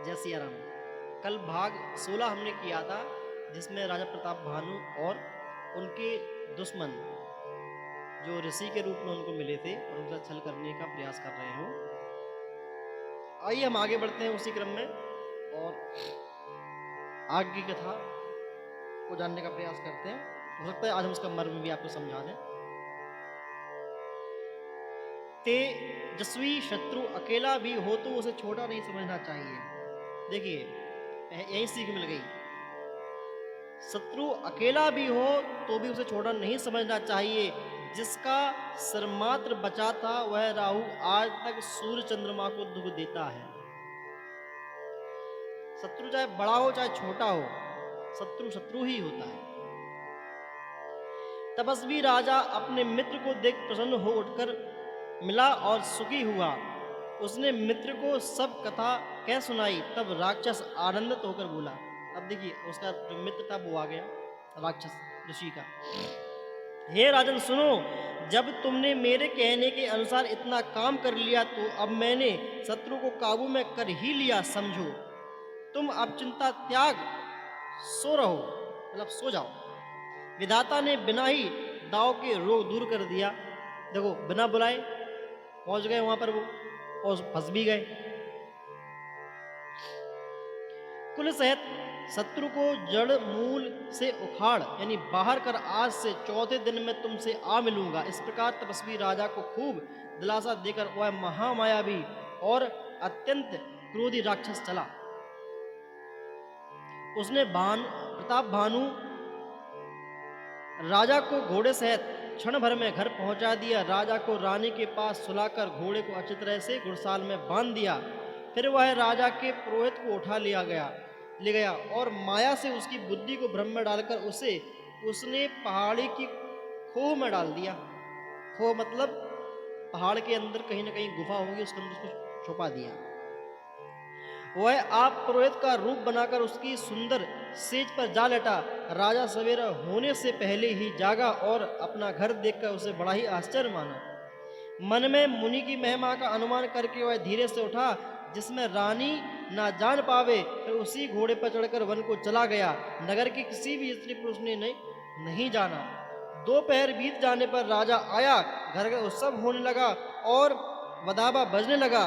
जय सिया राम। कल भाग 16 हमने किया था, जिसमें राजा प्रताप भानु और उनके दुश्मन जो ऋषि के रूप में उनको मिले थे और उनका छल करने का प्रयास कर रहे हो। आइए हम आगे बढ़ते हैं उसी क्रम में और आगे की कथा को जानने का प्रयास करते हैं। हो सकता है आज हम उसका मर्म भी आपको समझा दें। तेजस्वी शत्रु अकेला भी हो तो उसे छोटा नहीं समझना चाहिए। देखिए, यही सीख मिल गई। शत्रु अकेला भी हो तो भी उसे छोटा नहीं समझना चाहिए। जिसका सिरमात्र बचा था वह राहु आज तक सूर्य चंद्रमा को दुख देता है। शत्रु चाहे बड़ा हो चाहे छोटा हो, शत्रु शत्रु ही होता है। तपस्वी राजा अपने मित्र को देख प्रसन्न हो उठकर मिला और सुखी हुआ। उसने मित्र को सब कथा कह सुनाई। तब राक्षस आनंदित होकर बोला। अब देखिए, उसका जो मित्र था वो आ गया, राक्षस ऋषि का। हे राजन सुनो, जब तुमने मेरे कहने के अनुसार इतना काम कर लिया तो अब मैंने शत्रु को काबू में कर ही लिया समझो। तुम अब चिंता त्याग सो रहो, मतलब सो जाओ। विधाता ने बिना ही दाव के रोग दूर कर दिया। देखो, बिना बुलाए पहुंच गए वहां पर वो और फंस भी गए। कुल सहित शत्रु को जड़ मूल से उखाड़ यानी बाहर कर आज से चौथे दिन में तुमसे आ मिलूंगा। इस प्रकार तपस्वी राजा को खूब दिलासा देकर वह महामायावी और अत्यंत क्रोधी राक्षस चला। उसने प्रताप भानु राजा को घोड़े सहित क्षण भर में घर पहुंचा दिया। राजा को रानी के पास सुलाकर घोड़े को अच्छी तरह से घुड़साल में बांध दिया। फिर वह राजा के पुरोहित को उठा ले गया और माया से उसकी बुद्धि को भ्रम में डालकर उसने पहाड़ी की खोह में डाल दिया। खोह मतलब पहाड़ के अंदर कहीं ना कहीं गुफा होगी, उसके अंदर उसको छुपा दिया। वह आप पुरोहित का रूप बनाकर उसकी सुंदर सेज पर जा लेटा। राजा सवेरा होने से पहले ही जागा और अपना घर देखकर उसे बड़ा ही आश्चर्य माना। मन में मुनि की महिमा का अनुमान करके वह धीरे से उठा, जिसमें रानी ना जान पावे। फिर उसी घोड़े पर चढ़कर वन को चला गया। नगर के किसी भी स्त्री पुरुष ने नहीं जाना। दोपहर बीत जाने पर राजा आया। घर का उत्सव होने लगा और वदाबा बजने लगा।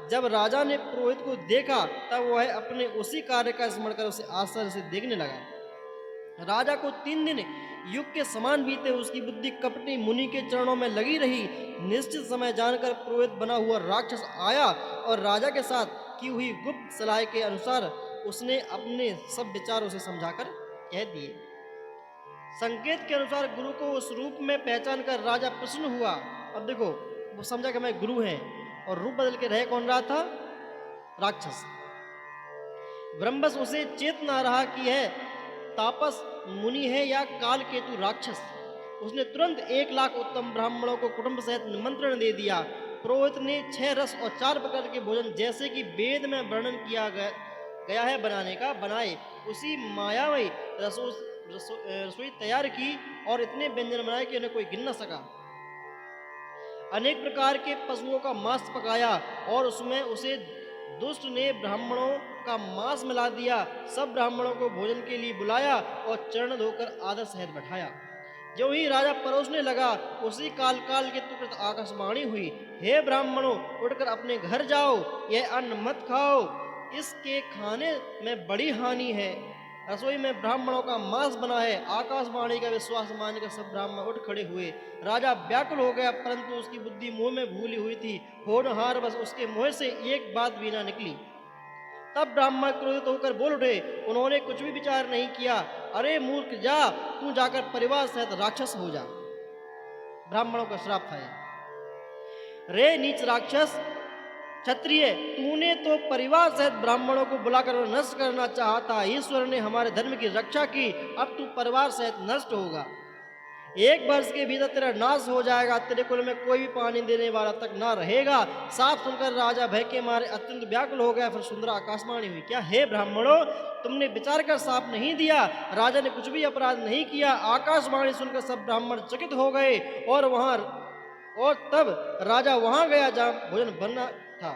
जब राजा ने पुरोहित को देखा तब वह अपने उसी कार्य का स्मरण कर उसे आश्चर्य से देखने लगा। राजा को 3 दिन युग के समान बीते। उसकी बुद्धि कपटी मुनि के चरणों में लगी रही। निश्चित समय जानकर पुरोहित बना हुआ राक्षस आया और राजा के साथ की हुई गुप्त सलाह के अनुसार उसने अपने सब विचार उसे समझाकर कह दिए। संकेत के अनुसार गुरु को उस रूप में पहचान कर राजा प्रसन्न हुआ। अब देखो, वो समझा कि मैं गुरु हैं और रूप बदल के रह कौन रहा था? राक्षस। ब्रह्मस उसे चेत ना रहा कि यह तापस मुनि है या काल केतु राक्षस। उसने तुरंत 1 लाख उत्तम ब्राह्मणों को कुटुंब सहित निमंत्रण दे दिया। पुरोहित ने 6 रस और 4 प्रकार के भोजन जैसे कि वेद में वर्णन किया गया है बनाने का बनाए। उसी मायामयी रसोई तैयार की और इतने व्यंजन बनाए कि उन्हें कोई गिन न सका। अनेक प्रकार के पशुओं का मांस पकाया और उसमें उसे दुष्ट ने ब्राह्मणों का मांस मिला दिया। सब ब्राह्मणों को भोजन के लिए बुलाया और चरण धोकर आदर सहित बैठाया। जो ही राजा परोसने लगा, उसी काल के तुरंत आकाशवाणी हुई, हे ब्राह्मणों, उठकर अपने घर जाओ। यह अन्न मत खाओ, इसके खाने में बड़ी हानि है। रसोई में ब्राह्मणों का मांस बना है। आकाशवाणी का विश्वास मानकर सब ब्राह्मण उठ खड़े हुए। राजा व्याकुल हो गया, परंतु उसकी बुद्धि मुंह में भूली हुई थी। होनहार बस उसके मुंह से एक बात भी ना निकली। तब ब्राह्मण क्रोधित होकर बोल उठे। उन्होंने कुछ भी विचार नहीं किया। अरे मूर्ख, जा, तू जाकर परिवार सहित राक्षस हो जा। ब्राह्मणों का श्राप था यह। रे नीच राक्षस क्षत्रिय, तूने तो परिवार सहित ब्राह्मणों को बुलाकर नष्ट करना चाहा था। ईश्वर ने हमारे धर्म की रक्षा की, अब तू परिवार सहित नष्ट होगा। 1 वर्ष के भीतर तेरा नाश हो जाएगा। तेरे कुल में कोई भी पानी देने वाला तक ना रहेगा। साफ सुनकर राजा भय के मारे अत्यंत व्याकुल हो गया। फिर सुंदर आकाशवाणी हुई, क्या हे ब्राह्मणों, तुमने विचार कर साफ नहीं दिया? राजा ने कुछ भी अपराध नहीं किया। आकाशवाणी सुनकर सब ब्राह्मण चकित हो गए और तब राजा वहां गया जहां भोजन बनना था।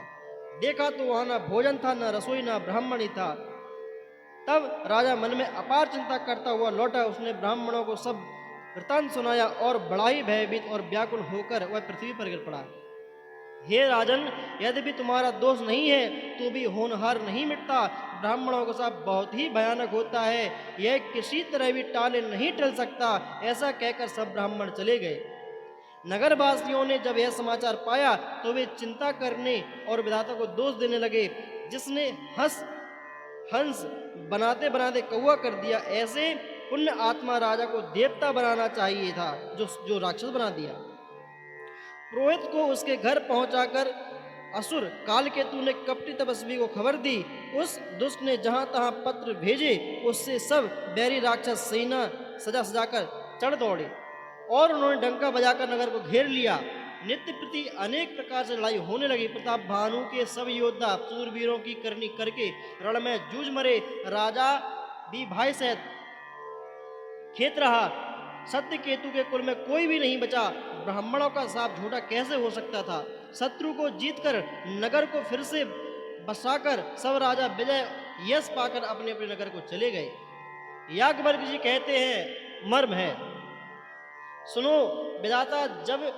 देखा तो वहां ना भोजन था, न रसोई, ना ब्राह्मण ही था। तब राजा मन में अपार चिंता करता हुआ लौटा। उसने ब्राह्मणों को सब वृतांत सुनाया और बड़ा ही भयभीत और व्याकुल होकर वह पृथ्वी पर गिर पड़ा। हे राजन, यद्यपि तुम्हारा दोष नहीं है तो भी होनहार नहीं मिटता। ब्राह्मणों का साथ बहुत ही भयानक होता है, यह किसी तरह भी टाले नहीं टल सकता। ऐसा कहकर सब ब्राह्मण चले गए। नगरवासियों ने जब यह समाचार पाया तो वे चिंता करने और विधाता को दोष देने लगे, जिसने हंस बनाते बनाते कौवा कर दिया। ऐसे पुण्य आत्मा राजा को देवता बनाना चाहिए था, जो राक्षस बना दिया। पुरोहित को उसके घर पहुंचाकर असुर कालकेतु ने कपटी तपस्वी को खबर दी। उस दुष्ट ने जहां तहां पत्र भेजे, उससे सब बैरी राक्षस सेना सजा सजाकर चढ़ दौड़े और उन्होंने डंका बजाकर नगर को घेर लिया। नित्य प्रति अनेक प्रकार से लड़ाई होने लगी। प्रताप भानु के सब योद्धा सूरवीरों की करनी करके रण में जूझ मरे। राजा भी भाई सहित खेत रहा। सत्य केतु के कुल में कोई भी नहीं बचा। ब्राह्मणों का साप झूठा कैसे हो सकता था। शत्रु को जीतकर नगर को फिर से बसाकर सब राजा विजय यश पाकर अपने अपने नगर को चले गए। याज्ञवल्क्य जी कहते हैं, मर्म है, सुनो विधाता जब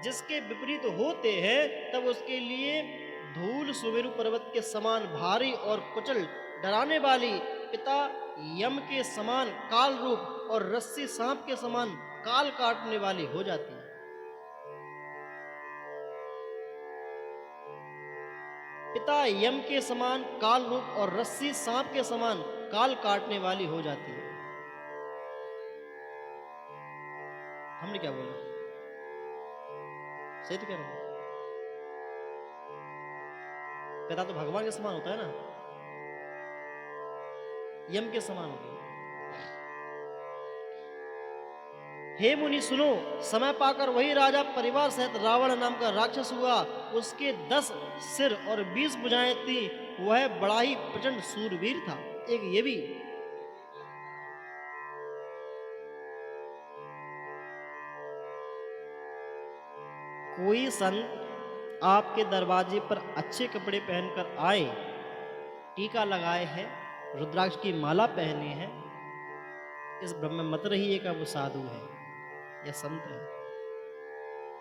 जिसके विपरीत होते हैं तब उसके लिए धूल सुमेरु पर्वत के समान भारी और कुचल डराने वाली, पिता यम के समान काल रूप और रस्सी सांप के समान काल काटने वाली हो जाती है। पिता यम के समान काल रूप और रस्सी सांप के समान काल काटने वाली हो जाती है। हमने क्या बोला? सही तो कह रहा हूं। पिता तो भगवान के समान होता है ना, यम के समान होती है। हे मुनि सुनो, समय पाकर वही राजा परिवार सहित रावण नाम का राक्षस हुआ। उसके 10 सिर और 20 भुजाएं थी। वह बड़ा ही प्रचंड सूरवीर था। एक ये भी, कोई संत आपके दरवाजे पर अच्छे कपड़े पहनकर आए, टीका लगाए है, रुद्राक्ष की माला पहने हैं, इस भ्रम में मत रहिए कि वो साधु है या संत है।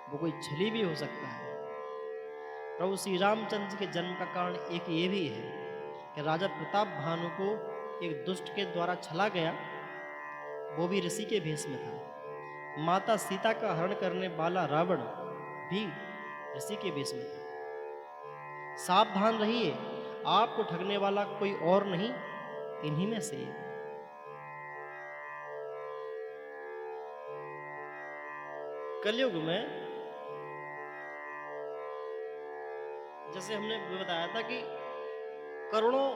वो कोई छली भी हो सकता है। प्रभु श्री रामचंद्र के जन्म का कारण एक ये भी है कि राजा प्रताप भानु को एक दुष्ट के द्वारा छला गया, वो भी ऋषि के भेष में था। माता सीता का हरण करने वाला रावण भी ऋषि के भेष में था। सावधान रहिए, आपको ठगने वाला कोई और नहीं, इन्हीं में से एक। कलयुग में जैसे हमने बताया था कि करोड़ों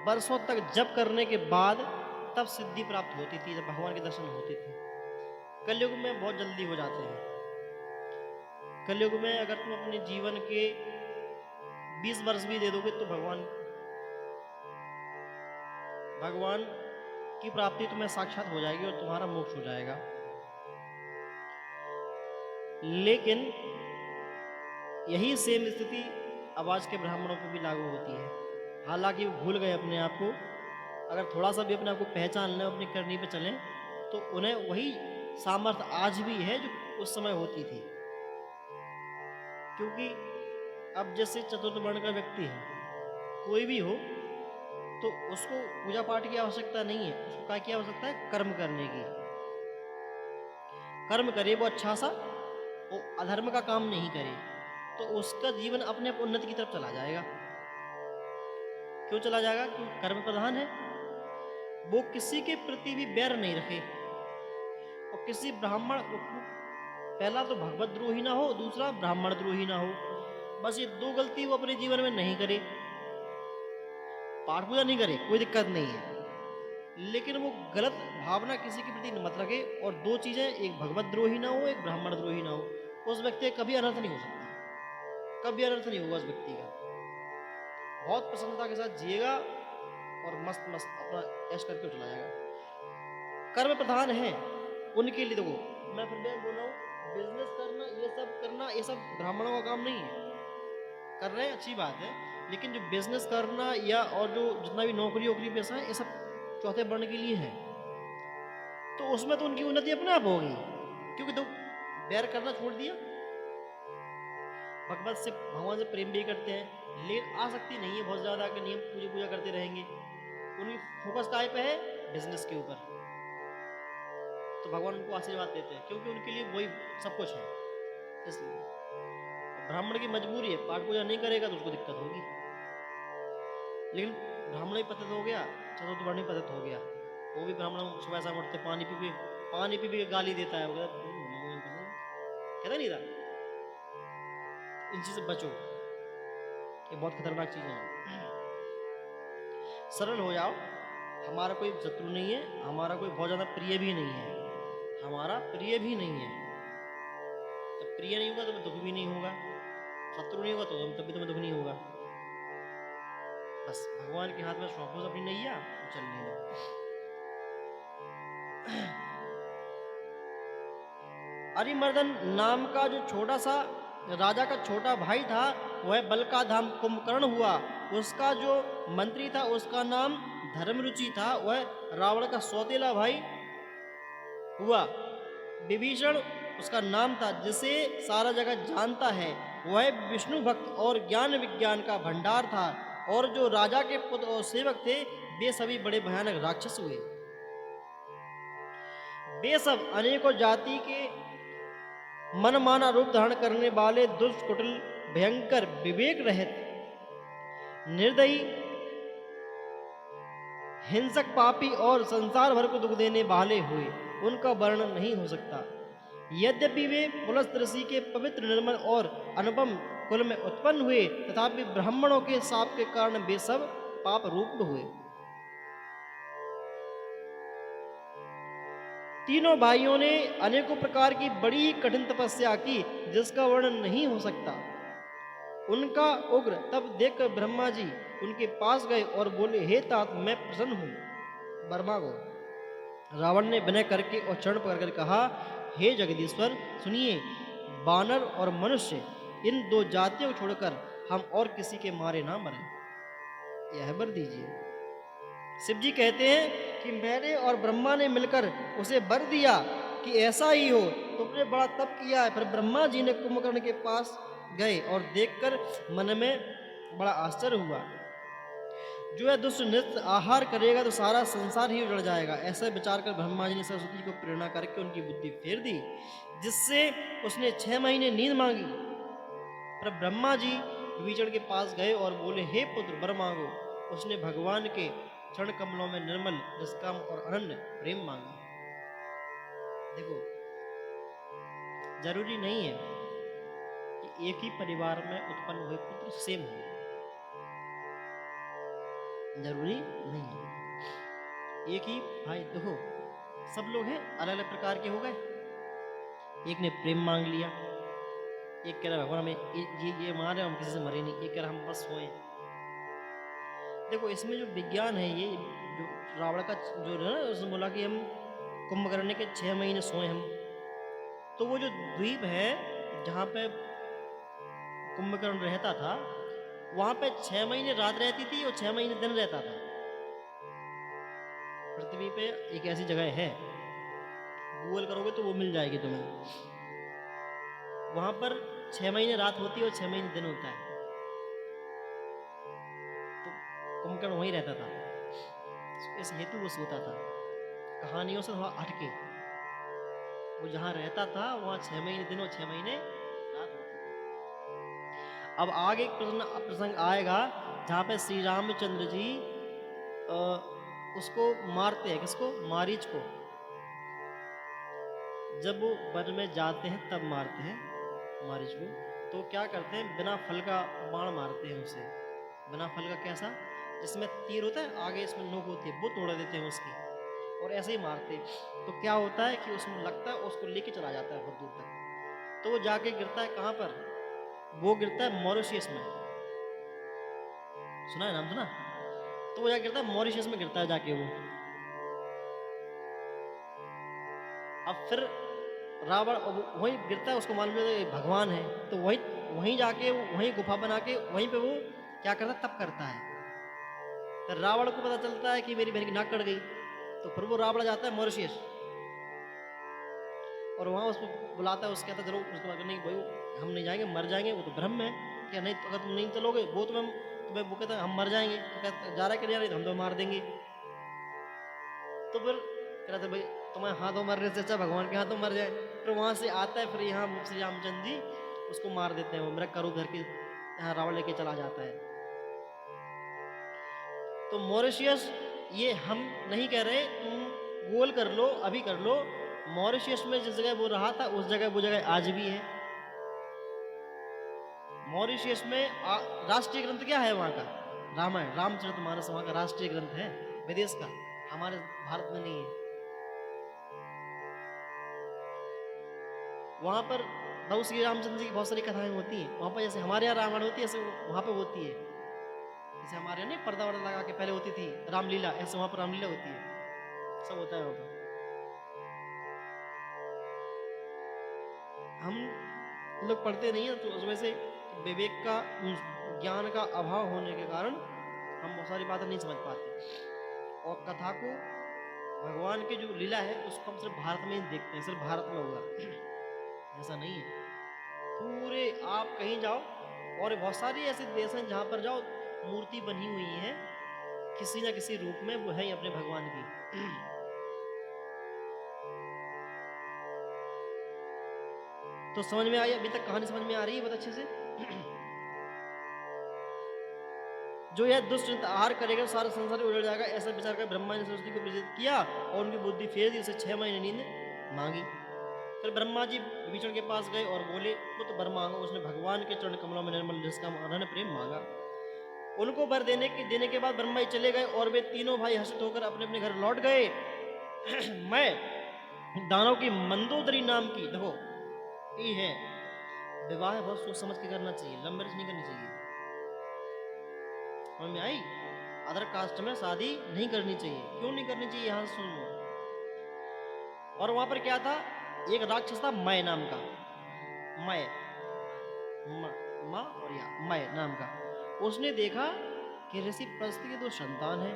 वर्षों तक जप करने के बाद तब सिद्धि प्राप्त होती थी, जब भगवान के दर्शन होते थे। कलयुग में बहुत जल्दी हो जाते हैं। कलयुग में अगर तुम अपने जीवन के 20 वर्ष भी दे दोगे तो भगवान की प्राप्ति तुम्हें साक्षात हो जाएगी और तुम्हारा मोक्ष हो जाएगा। लेकिन यही सेम स्थिति आवाज के ब्राह्मणों पर भी लागू होती है। हालांकि वो भूल गए अपने आप को। अगर थोड़ा सा भी अपने आप को पहचान लें, अपनी करनी पे चलें, तो उन्हें वही सामर्थ्य आज भी है जो उस समय होती थी। क्योंकि अब जैसे चतुर्थ वर्ण का व्यक्ति है, कोई भी हो, तो उसको पूजा पाठ की आवश्यकता नहीं है। उसको क्या की आवश्यकता है? कर्म करने की। कर्म करे वो अच्छा सा, वो अधर्म का काम नहीं करे, तो उसका जीवन अपने आप उन्नति की तरफ चला जाएगा। क्यों चला जाएगा? क्योंकि कर्म प्रधान है। वो किसी के प्रति भी बैर नहीं रखे और किसी ब्राह्मण, पहला तो भगवत द्रोही ना हो, दूसरा ब्राह्मण द्रोही ना हो। बस ये 2 गलती वो अपने जीवन में नहीं करे। पाठ पूजा नहीं करे, कोई दिक्कत नहीं है, लेकिन वो गलत भावना किसी के प्रति मत रखे। और 2 चीजें, एक भगवत द्रोही ना हो, एक ब्राह्मण द्रोही ना हो। उस व्यक्ति का कभी अनर्थ नहीं हो सकता, कभी अनर्थ नहीं होगा उस व्यक्ति का। बहुत प्रसन्नता के साथ जिएगा और मस्त मस्त अपना ऐश करके चला जाएगा। कर्म प्रधान है उनके लिए। देखो मैं फिर बोल रहा हूँ, बिजनेस करना, ये सब करना, ये सब ब्राह्मणों का काम नहीं है। कर रहे हैं, अच्छी बात है, लेकिन जो बिजनेस करना या और जो जितना भी नौकरी वोकरी पैसा है, ये सब चौथे वर्ण के लिए है। तो उसमें तो उनकी उन्नति अपने आप होगी, क्योंकि तो बैर करना छोड़ दिया, भगवत से भगवान से प्रेम भी करते हैं, लेकिन आसक्ति नहीं है बहुत ज्यादा कि नियम पूजा करते रहेंगे। उनकी फोकस काय पे है? बिजनेस के ऊपर। तो भगवान उनको आशीर्वाद देते हैं, क्योंकि उनके लिए वही सब कुछ है। इसलिए ब्राह्मण की मजबूरी है, पाठ पूजा नहीं करेगा तो उसको दिक्कत होगी। लेकिन ब्राह्मण ही पतित हो गया, चतुर्थ वर्ण ही पतित हो गया, वो भी ब्राह्मण सुबह शाम उठते पानी पी के गाली देता है, वो कहता नहीं था। इन चीज से बचो, ये बहुत खतरनाक चीजें हैं। सरल हो जाओ, हमारा कोई शत्रु नहीं है, हमारा कोई बहुत ज्यादा प्रिय भी नहीं है, हमारा प्रिय भी नहीं है। जब प्रिय नहीं होगा तो दुख भी नहीं होगा, शत्रु नहीं होगा तो तभी तुम्हें दुख नहीं होगा। बस भगवान के हाथ में सौंपो अपनी नैया, चलने दो। अरिमर्दन नाम का जो छोटा सा राजा का छोटा भाई था, वह बलका धाम कुंभकर्ण हुआ। उसका जो मंत्री था उसका नाम धर्मरुचि था, वह रावण का सौतेला भाई हुआ। विभीषण उसका नाम था, जिसे सारा जगत जानता है। वह विष्णु भक्त और ज्ञान विज्ञान का भंडार था। और जो राजा के पुत्र और सेवक थे, वे सभी बड़े भयानक राक्षस हुए। वे सब अनेकों जाति के मनमाना रूप धारण करने वाले दुष्ट कुटिल भयंकर विवेक रहित निर्दयी हिंसक पापी और संसार भर को दुख देने वाले हुए। उनका वर्णन नहीं हो सकता। यद्यपि वे पुलस्त ऋषि के पवित्र निर्मल और अनुपम कुल में उत्पन्न हुए, तथापि ब्राह्मणों के शाप के कारण वे सब पाप रूप हुए। तीनों भाइयों ने अनेकों प्रकार की बड़ी कठिन तपस्या की, जिसका वर्णन नहीं हो सकता। उनका उग्र तब देखकर ब्रह्मा जी उनके पास गए और बोले, हे तात, मैं प्रसन्न हूं। वर्मा को रावण ने विनय करके और चरण पकड़कर कहा, हे जगदीश्वर, सुनिए, बानर और मनुष्य इन दो जातियों को छोड़कर हम और किसी के मारे ना मरें, यह वर दीजिए। शिव जी कहते हैं कि मैंने और ब्रह्मा ने मिलकर उसे वर दिया कि ऐसा ही हो। तुमने बड़ा तप किया है। फिर ब्रह्मा जी ने कुंभकर्ण के पास गए और देखकर मन में बड़ा आश्चर्य हुआ। जो है दुष्ट नृत्य आहार करेगा तो सारा संसार ही उजड़ जाएगा। ऐसा विचार कर ब्रह्मा जी ने सरस्वती को प्रेरणा करके उनकी बुद्धि फेर दी, जिससे उसने 6 महीने नींद मांगी। पर ब्रह्मा जी विभीषण के पास गए और बोले, हे पुत्र, वर मांगो। उसने भगवान के चरण कमलों में निर्मल, निष्काम और अनन्य प्रेम मांगा। देखो, जरूरी नहीं है कि एक ही परिवार में उत्पन्न हुए पुत्र सेम हो, जरूरी नहीं है। एक ही भाई, देखो सब लोग हैं, अलग अलग प्रकार के हो गए। एक ने प्रेम मांग लिया, एक कह रहा भगवान हमें ये मारे, हम किसी से मरे नहीं, एक कह रहा हम बस सोए। देखो इसमें जो विज्ञान है, ये जो रावण का जो है ना, उसने बोला कि हम कुंभकर्ण के 6 महीने सोए हम, तो वो जो द्वीप है जहाँ पे कुंभकर्ण रहता था, वहां पे 6 महीने रात रहती थी और 6 महीने दिन रहता था। पृथ्वी पे एक ऐसी जगह है, गूगल करोगे तो वो मिल जाएगी तुम्हें। वहां पर 6 महीने रात होती है और 6 महीने दिन होता है। तो कुंभकर्ण वहीं रहता था, इस हेतु वो सोता था। कहानियों से थोड़ा हटके, वो जहां रहता था वहां 6 महीने दिन और 6 महीने रात होती थी। अब आगे एक प्रसंग आएगा जहाँ पे श्री रामचंद्र जी उसको मारते हैं। किसको? मारीच को। जब वो वन में जाते हैं तब मारते हैं मारीच को। तो क्या करते हैं, बिना फल का बाण मारते हैं उसे। बिना फल का कैसा? जिसमें तीर होता है, आगे इसमें नोक होती है, वो तोड़ देते हैं उसकी, और ऐसे ही मारते। तो क्या होता है कि उसमें लगता है, उसको लेके चला जाता है बहुत दूर तक। तो वो जाके गिरता है कहाँ पर? वो गिरता है मॉरिशियस में। सुना है नाम? सुना? तो वो जाके गिरता है मॉरिशियस में, गिरता है जाके वो। अब फिर रावण वहीं गिरता है, उसको मालूम है भगवान है, तो वहीं जाके वहीं गुफा बना के वहीं पे वो क्या करता है? तप करता है। तो रावण को पता चलता है कि मेरी बहन की नाक कट गई, तो फिर वो रावण जाता है मॉरिशियस और वहाँ उसको बुलाता है। उसके कहता है जरूर, उसके बाद नहीं भाई हम नहीं जाएंगे, मर जाएंगे, वो तो ब्रह्म है। क्या नहीं, तो अगर तुम नहीं चलोगे वो तुम्हें वो कहता है हम मर जाएंगे। तो कहता जा रहा है कि नहीं जा रहा है, तो हम तो मार देंगे। तो फिर कह रहा था भाई तुम्हारे हाथों मरने से अच्छा भगवान के हाथों मर जाए। फिर वहाँ से आता है, फिर यहाँ श्री रामचंद्र जी उसको मार देते हैं। वो मेरा करो घर के यहाँ रावण लेके चला जाता है। तो मॉरिशियस ये हम नहीं कह रहे, तुम गोल कर लो, अभी कर लो। मॉरिशियस में जिस जगह वो रहा था उस जगह वो जगह आज भी है। मॉरिशियस में राष्ट्रीय ग्रंथ क्या है वहाँ का? रामायण, रामचरितमानस वहाँ का राष्ट्रीय ग्रंथ है विदेश का, हमारे भारत में नहीं है। वहाँ पर प्रभु श्री रामचंद्र जी की बहुत सारी कथाएं होती हैं। वहाँ पर जैसे हमारे यहाँ रामायण होती है, ऐसे वहाँ पर होती है। जैसे हमारे यहाँ नहीं पर्दा वर्दा लगा के पहले होती थी रामलीला, ऐसे वहाँ पर रामलीला होती है, सब होता है वहाँ पर। हम लोग पढ़ते नहीं है, तो उस वजह से विवेक का, ज्ञान का अभाव होने के कारण हम बहुत सारी बातें नहीं समझ पाते। और कथा को, भगवान की जो लीला है उसको हम सिर्फ भारत में ही देखते हैं, सिर्फ भारत में होगा ऐसा नहीं है। पूरे आप कहीं जाओ और बहुत सारी ऐसे देश हैं जहाँ पर जाओ मूर्ति बनी हुई है किसी न किसी रूप में, वो है ही अपने भगवान की। तो समझ में आई? अभी तक कहानी समझ में आ रही है बहुत अच्छे से? जो यह दुष्ट आहार करेगा सारा संसार उजड़ जाएगा, ऐसा विचार कर ब्रह्मा ने सरस्वती को विजित किया और उनकी बुद्धि फेर दी। उसे 6 महीने नींद मांगी। फिर ब्रह्मा जी विभीषण के पास गए और बोले पुत्र वर मांगो। उसने भगवान के चरण कमलों में निर्मल रस का अनन्य प्रेम मांगा। उनको वर देने के बाद ब्रह्मा जी चले गए और वे तीनों भाई हर्षित होकर अपने अपने घर लौट गए। मैं दानव की मंदोदरी नाम की, देखो ये है, विवाह बहुत सोच समझ के करना चाहिए, लव मैरिज नहीं करनी चाहिए। समझ में आई? अदर कास्ट में शादी नहीं करनी चाहिए। क्यों नहीं करनी चाहिए, यहां से सुन लो। और वहां पर क्या था, एक राक्षस था मय नाम का, मय और या मय नाम का। उसने देखा कि ऋषि प्रस्थ की 2 संतान है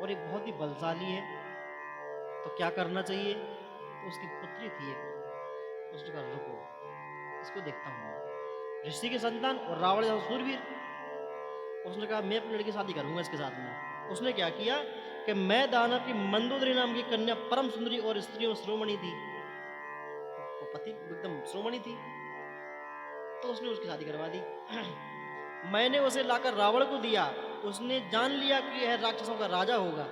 और एक बहुत ही बलशाली है, तो क्या करना चाहिए? तो उसकी पुत्री थी एक, उसने कहा रुको इसको देखता हूँ। ऋषि के संतान और रावण जैसा सूरवीर। उसने कहा मैं अपनी लड़की की शादी करूंगा इसके साथ में। उसने क्या किया कि मैं दानव की मंदोदरी नाम की कन्या परम सुंदरी और स्त्रियों श्रोमणी थी, वो पति एकदम श्रोमणी थी, तो उसने उसकी शादी करवा दी। मैंने उसे लाकर रावण को दिया। उसने जान लिया कि यह राक्षसों का राजा होगा,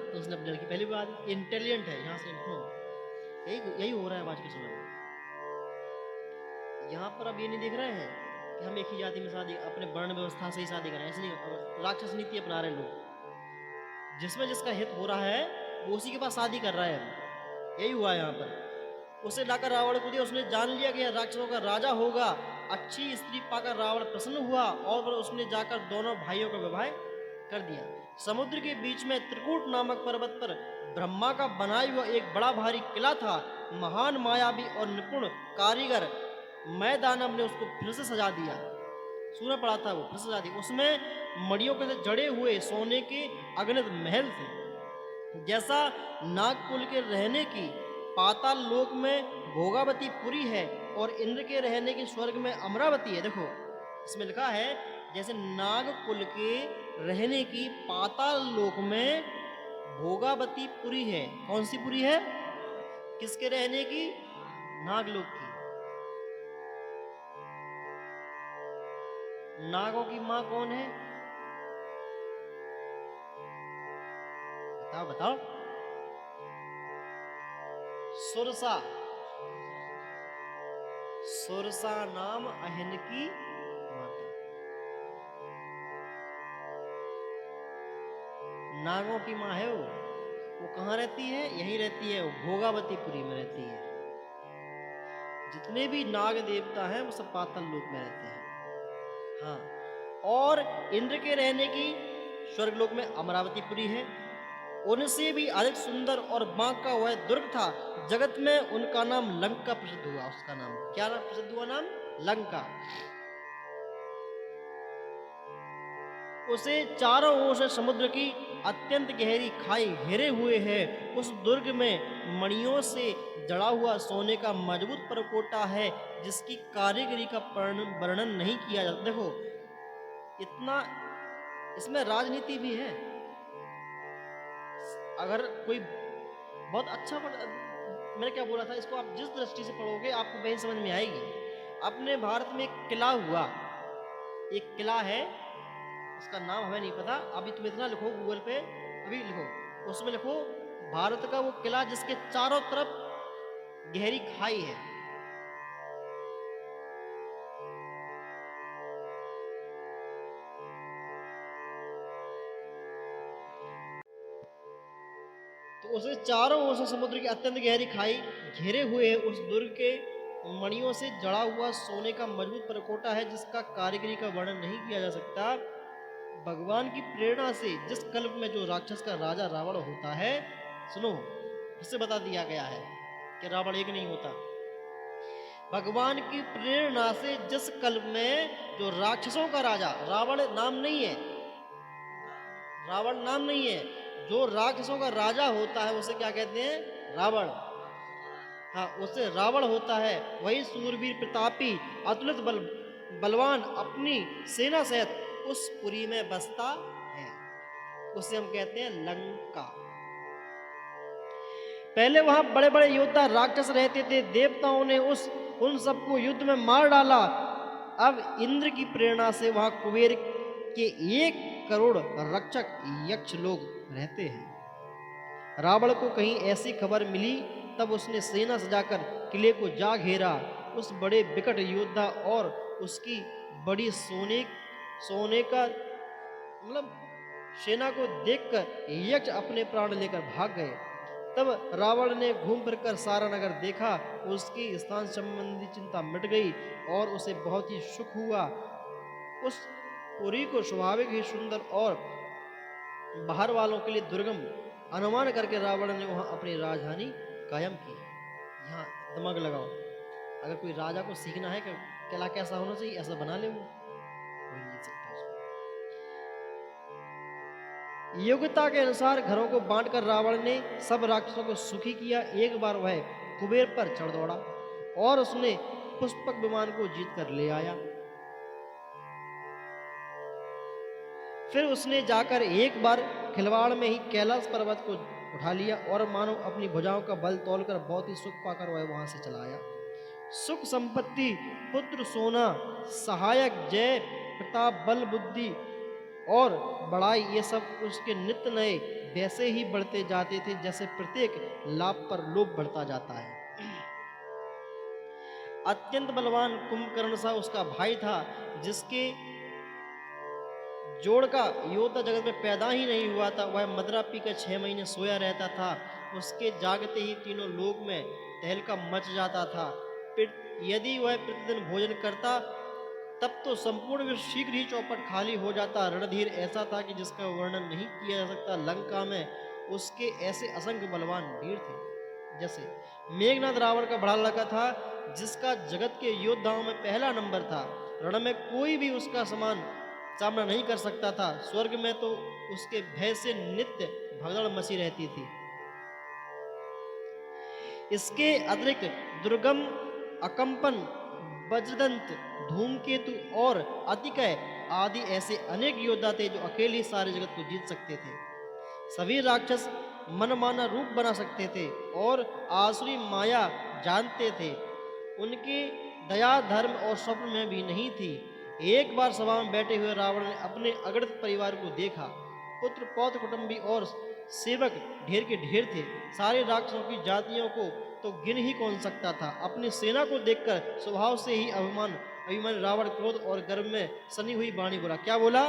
तो उसने अपनी लड़की पहली बार दी। इंटेलिजेंट है, यहाँ से यही हो रहा है आज के समय में। यहाँ पर अब ये नहीं देख रहे हैं कि हम एक ही जाति में शादी, अपने वर्ण व्यवस्था से ही शादी करें, ऐसे नहीं। राक्षस नीति अपना रहे लोग, जिसमें जिसका हित हो रहा है वो उसी के पास शादी कर रहा है। यही हुआ यहाँ पर। उसे लाकर रावण को दिया। उसने जान लिया कि यह राक्षसों का राजा होगा। अच्छी स्त्री पाकर रावण प्रसन्न हुआ और उसने जाकर दोनों भाइयों का विवाह कर दिया। समुद्र के बीच में त्रिकूट नामक पर्वत पर ब्रह्मा का बनाया हुआ एक बड़ा भारी किला था। महान मायावी और निपुण कारीगर मैं दानव ने उसको फिर से सजा दिया। सूना पड़ा था वो, फिर से सजा दिया। उसमें मड़ियों के जड़े हुए सोने के अगणित महल थे। जैसा नागकुल के रहने की पाताल लोक में भोगावती पुरी है और इंद्र के रहने की स्वर्ग में अमरावती है। देखो इसमें लिखा है जैसे नागकुल के रहने की पाताल लोक में भोगावती पुरी है। कौन सी पुरी है? किसके रहने की? नागलोक की। नागों की मां कौन है? बताओ बताओ। सुरसा। सुरसा नाम अहिन की माता। नागों की माँ है वो कहाँ रहती है? यहीं रहती है, वो भोगावतीपुरी में रहती है। जितने भी नाग देवता हैं वो सब पाताल लोक में रहते हैं। हाँ, और इंद्र के रहने की स्वर्गलोक में अमरावतीपुरी है। उनसे भी अधिक सुंदर और बांका वह दुर्ग था। जगत में उनका नाम लंका प्रसिद्ध हुआ। उसका नाम क्या नाम प्रसिद्ध हुआ? नाम लंका। उसे चारों ओर से समुद्र की अत्यंत गहरी खाई घेरे हुए है। उस दुर्ग में मणियों से जड़ा हुआ सोने का मजबूत परकोटा है, जिसकी कारीगरी का वर्णन नहीं किया जाता। देखो, इतना इसमें राजनीति भी है। अगर कोई बहुत अच्छा मैंने क्या बोला था, इसको आप जिस दृष्टि से पढ़ोगे आपको वही समझ में आएगी। अपने भारत में एक किला हुआ, एक किला है, उसका नाम हमें नहीं पता। अभी तुम इतना लिखो गूगल पे, अभी लिखो, उसमें लिखो भारत का वो किला जिसके चारों तरफ गहरी खाई है। तो उसे चारों ओर से समुद्र की अत्यंत गहरी खाई घेरे हुए है। उस दुर्ग के मणियों से जड़ा हुआ सोने का मजबूत परकोटा है, जिसका कारीगरी का वर्णन नहीं किया जा सकता। भगवान की प्रेरणा से जिस कल्प में जो राक्षस का राजा रावण होता है, सुनो, उससे बता दिया गया है कि रावण एक नहीं होता। भगवान की प्रेरणा से जिस कल्प में जो राक्षसों का राजा, रावण नाम नहीं है, रावण नाम नहीं है, जो राक्षसों का राजा होता है उसे क्या कहते हैं? रावण। हाँ, उसे रावण होता है। वही सूरवीर प्रतापी अतुलित बलवान अपनी सेना सहित उस पुरी में बसता है। उसे हम कहते हैं लंका। पहले वहां बड़े बड़े योद्धा राक्षस रहते थे, देवताओं ने उन सबको युद्ध में मार डाला। अब इंद्र की प्रेरणा से वहां कुबेर के 1 करोड़ रक्षक यक्ष लोग रहते हैं। रावण को कहीं ऐसी खबर मिली, तब उसने सेना सजाकर किले को जा घेरा। उस बड़े विकट योद्धा और उसकी बड़ी सोने का मतलब सेना को देखकर यक्ष अपने प्राण लेकर भाग गए। तब रावण ने घूम फिर कर सारा नगर देखा, उसकी स्थान संबंधी चिंता मिट गई और उसे बहुत ही सुख हुआ। उस पुरी को स्वाभाविक ही सुंदर और बाहर वालों के लिए दुर्गम अनुमान करके रावण ने वहां अपनी राजधानी कायम की। यहाँ दिमाग लगाओ, अगर कोई राजा को सीखना है कि किला कैसा होना चाहिए, ऐसा बना ले, वो कोई नहीं सकता उसको। योग्यता के अनुसार घरों को बांटकर रावण ने सब राक्षसों को सुखी किया। एक बार वह कुबेर पर चढ़ दौड़ा और उसने पुष्पक विमान को जीत कर ले आया। फिर उसने जाकर एक बार खिलवाड़ में ही कैलाश पर्वत को उठा लिया और मानो अपनी भुजाओं का बल तोलकर बहुत ही सुख पाकर वह वहां से चला आया। सुख संपत्ति, पुत्र, सोना, सहायक, जय, प्रताप, बल, बुद्धि और बड़ाई, ये सब उसके नित्य नए वैसे ही बढ़ते जाते थे जैसे प्रत्येक लाभ पर लोभ बढ़ता जाता है। अत्यंत बलवान कुंभकर्ण सा उसका भाई था, जिसके जोड़ का योद्धा जगत में पैदा ही नहीं हुआ था। वह मदरा पीकर 6 महीने सोया रहता था। उसके जागते ही तीनों लोक में तहलका मच जाता था। यदि वह प्रतिदिन भोजन करता तब तो संपूर्ण विश्व शीघ्र ही चौपट खाली हो जाता। रणधीर ऐसा था कि जिसका वर्णन नहीं किया जा सकता। लंका में उसके ऐसे असंख्य बलवान वीर थे, जैसे मेघनाद रावण का बड़ा लड़का था, जिसका जगत के योद्धाओं में पहला नंबर था। रण में कोई भी उसका समान सामना नहीं कर सकता था। स्वर्ग में तो उसके भय से नित्य भगदड़ मची रहती थी। इसके अतिरिक्त दुर्गम, अकंपन, वज्रदंत, धूमकेतु और अतिकय आदि ऐसे अनेक योद्धा थे जो अकेले ही सारे जगत को जीत सकते थे। सभी राक्षस मनमाना रूप बना सकते थे और आसुरी माया जानते थे। उनकी दया, धर्म और स्वप्न में भी नहीं थी। एक बार सभा में बैठे हुए रावण ने अपने अगणित परिवार को देखा। पुत्र, पौत्र, कुटुंबी और सेवक ढेर के ढेर थे। सारे राक्षसों की जातियों को तो गिन ही कौन सकता था। अपनी सेना को देखकर स्वभाव से ही अभिमान रावण क्रोध और गर्व में सनी हुई वाणी बोला। क्या बोला?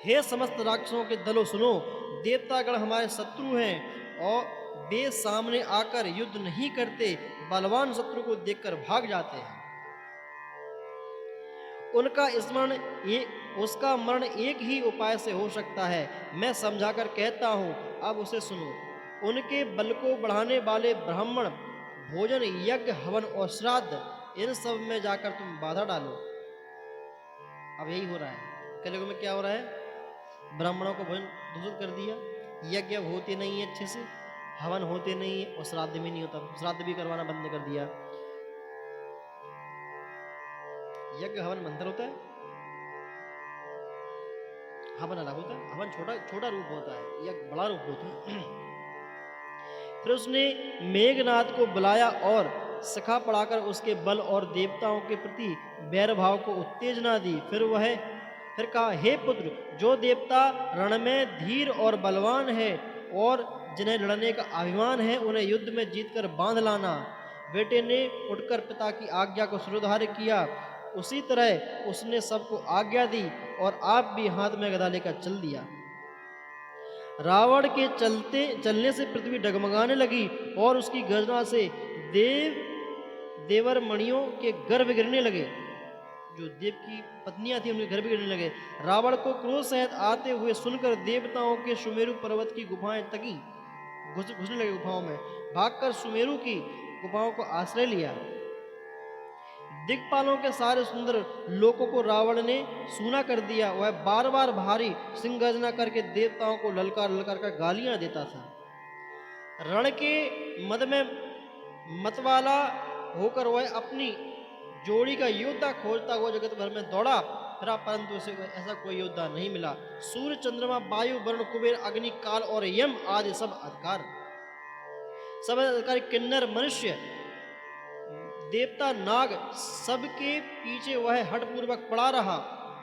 हे समस्त राक्षसों के दलों, सुनो, देवतागण हमारे शत्रु हैं और वे सामने आकर युद्ध नहीं करते, बलवान शत्रु को देखकर भाग जाते हैं। उसका मरण एक ही उपाय से हो सकता है। मैं समझाकर कहता हूं, अब उसे सुनो। उनके बल को बढ़ाने वाले ब्राह्मण, भोजन, यज्ञ, हवन और श्राद्ध, इन सब में जाकर तुम बाधा डालो। अब यही हो रहा है, कलयुग में क्या हो रहा है? ब्राह्मणों को भोजन दूषित कर दिया, यज्ञ होते नहीं है अच्छे से, हवन होते नहीं है और श्राद्ध भी नहीं होता, श्राद्ध भी करवाना बंद कर दिया। यज्ञ हवन मंत्र होता है, हवन अलग होता है। हवन छोटा छोटा रूप होता है, यज्ञ बड़ा रूप होता है। फिर उसने मेघनाथ को बुलाया और सखा पढ़ाकर उसके बल और देवताओं के प्रति बैर भाव को उत्तेजना दी। फिर कहा, हे पुत्र, जो देवता रण में धीर और बलवान है और जिन्हें लड़ने का अभिमान है, उन्हें युद्ध में जीतकर बांध लाना। बेटे ने उठकर पिता की आज्ञा को शिरोधार्य किया। उसी तरह उसने सबको आज्ञा दी और आप भी हाथ में गदा लेकर चल दिया। रावण के चलने से पृथ्वी डगमगाने लगी और उसकी गर्जना से देवर मणियों के गर्भ गिरने लगे। जो देव की पत्नियां थी उनके गर्भ गिरने लगे। रावण को क्रोध सहित आते हुए सुनकर देवताओं के सुमेरु पर्वत की गुफाएं तकी, घुसने लगे गुफाओं में। भागकर सुमेरु की गुफाओं को आश्रय लिया। दिक्पालों के सारे सुंदर लोकों को रावण ने सूना कर दिया। वह बार बार भारी सिंह गर्जना करके देवताओं को ललकार ललकार कर गालियां देता था। रण के मद में मतवाला होकर वह अपनी जोड़ी का योद्धा खोजता हुआ जगत भर में दौड़ा फिरा, परंतु उसे ऐसा कोई योद्धा नहीं मिला। सूर्य, चंद्रमा, वायु, वरुण, कुबेर, अग्नि, काल और यम आदि सब अधिकारी, किन्नर, मनुष्य, देवता, नाग, सबके पीछे वह हठपूर्वक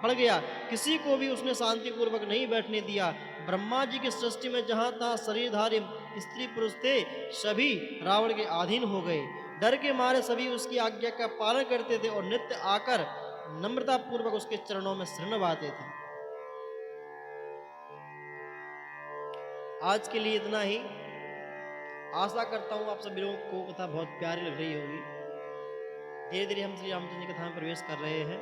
पड़ गया। किसी को भी उसने शांति पूर्वक नहीं बैठने दिया। ब्रह्मा जी की सृष्टि में जहां तहां शरीरधारी स्त्री पुरुष थे, सभी रावण के अधीन हो गए। डर के मारे सभी उसकी आज्ञा का पालन करते थे और नित्य आकर नम्रता पूर्वक उसके चरणों में शरण नवाते थे। आज के लिए इतना ही। आशा करता हूं आप सभी लोगों को कथा बहुत प्यारी लग रही होगी। धीरे धीरे हम श्री रामचंद्र की कथा में प्रवेश कर रहे हैं।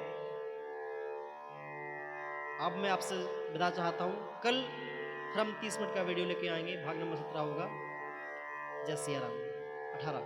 अब मैं आपसे विदा चाहता हूं। कल हम 30 मिनट का वीडियो लेके आएंगे, भाग नंबर 17 होगा। जय सिया राम। 18